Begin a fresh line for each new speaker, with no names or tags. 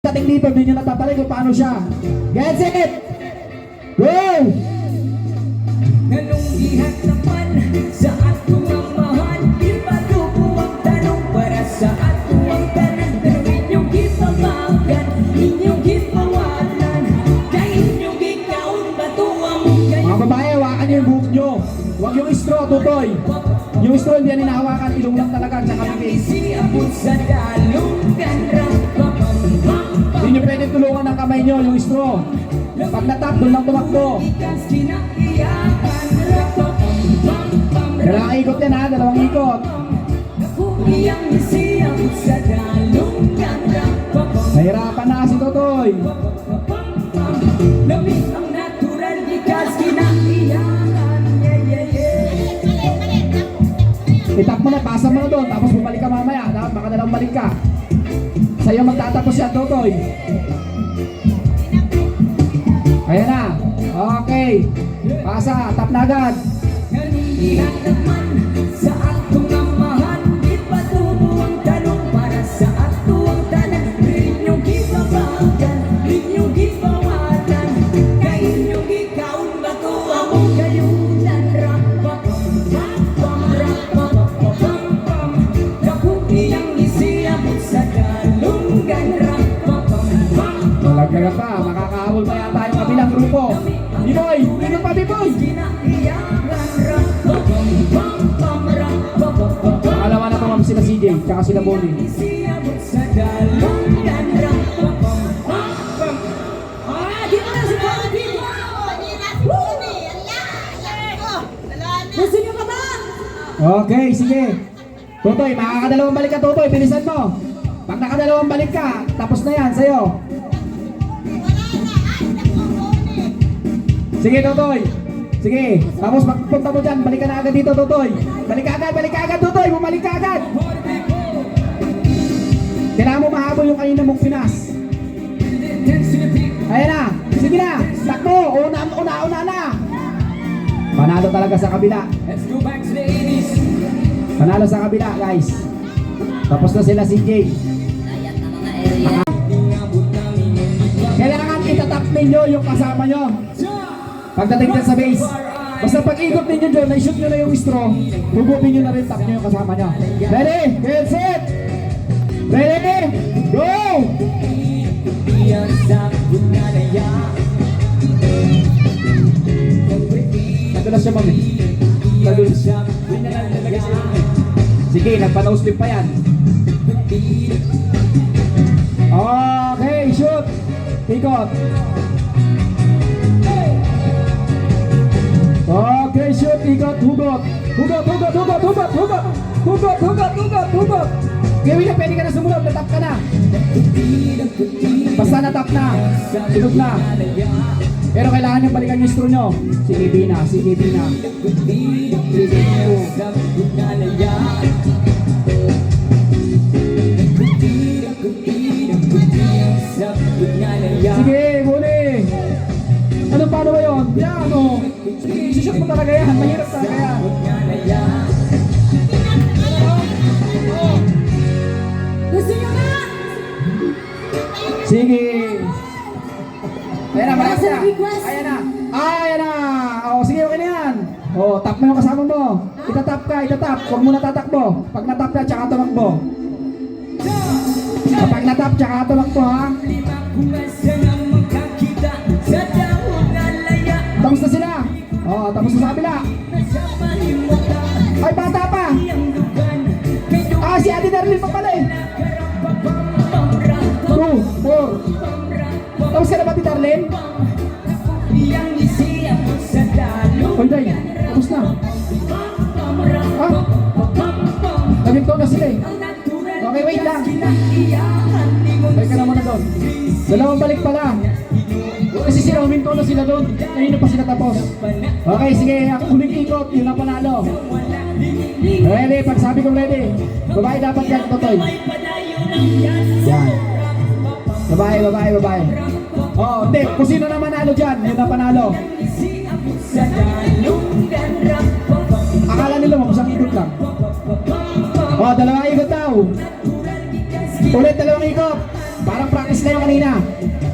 Dating dito, hindi nyo natatali kung paano siya. Get it! Go!
Nanunggihan naman sa atong amahan, ipatubo ang tanong para sa atong tanan. Pero inyong gipabagan, inyong gipawalan, kaya inyong gikaon batuwa mo kayo.
Mga babae, hawakan nyo yung buhok nyo. Huwag yung straw, tutoy. Yung straw hindi yan hinahawakan, ilong lang talaga, tsaka bibig.
Siapon sa dalungan,
Hindi nyo pwede tulungan ng kamay nyo, yung straw. Pag natap, doon lang tumakbo. Dalawang ikot yan ha, dalawang ikot. Nahirapan na si Totoy.
Lamig ang natural, ikas kinaiyakan.
Itap mo na, pasa mo na doon, tapos bumalik ka mamaya. Dapat baka nalang balik ka. Sa'yo magtatapos yan, Totoy. Ayan na. Okay. Pasa, tap na agad.
Nanungihan naman sa atong amahan, ipatubo ang tanong para sa atong tanan. Inyong gipabagan, inyong gipawalan, kay inyong gikaon bato among kayunan. Rak-pam-pam-pam-rak-pam-pam-pam, kapugiyang isiyamot sa dalungan. Rak-pam-pam-pam.
Malaglaga pa, makakahabol pa yata yung kabilang grupo. B-boy, ikot pa B-boy. Alawa na tumam sila CJ, tsaka sila Bonnie.
Gusto niyo ka ba?
Okay, sige. Totoy, makakadalawang balik ka, Totoy. Bilisan mo. Pag nakadalawang balik ka, tapos na yan sa'yo. Sige, Totoy. Sige. Tapos pagpunta mo dyan, balik ka na agad dito, Totoy. Balik ka agad, Totoy. Bumalik ka agad. Kailangan mo mahabol yung kanina mong pinas. Ayan na. Sige na. Takbo. Una na. Panalo talaga sa kabila.
Let's go back to the 80s.
Panalo sa kabila, guys. Tapos na sila CJ. Kailangan itatap ninyo yung kasama nyo. Pagdating dyan sa base. Basta pag ikot ninyo dyan, na-shoot nyo na yung straw, hugutin nyo na rin, tap nyo yung kasama nyo. Ready? Get set! Ready? Go! Nadulas siya, mami. Nadulas siya. Sige, nagpa-nose flip pa yan. Okay, shoot! Ikot! Okay, shoot! Ikot! Hugot! Hugot! Gawin na, pwede ka na sumunod, natap ka na. Basta natap na, sunod na. Pero kailangan yung balikan yung straw nyo. Sige, Bina. Sige, Bina. Sige, muli. Ano, paano ba yun? Yan, o. Sige, isishot mo talaga yan. Mahirap talaga yan.
Gusto niyo na?
Sige. Ayan na, malakas na. Ayan na. Ayan na. O, sige, okay na yan. O, tap mo yung kasama mo. Itatap ka, itatap. Huwag mo natatakbo. Pag natap ka, tsaka tumakbo. Kapag natap, tsaka tumakbo, ha? Tapos na sila. O, tapos na sa kabila. Ay, bata pa. Ah, si Ate Darlene pa pala eh. 2, 4. Tapos ka na ba, Ate Darlene? Oy, Day. Tapos na. Ah? Naging na sila eh. Okay, wait lang. Balik ka na muna doon. Dalawang balik pala. Kasi sila, huminto na sila doon. Kanina pa sila tapos. Okay, sige. Ang huling ikot, yun ang panalo. Ready? Pag sabi kong ready. Babae dapat yan, Totoy. Yan. Babae. Oh, hindi. Kung sino na manalo dyan, yun ang panalo. Akala nila mo, isang ikot lang. Oh, dalawang ikot daw. Ulit, dalawang ikot. Parang practice. Nag-practice kayo kanina.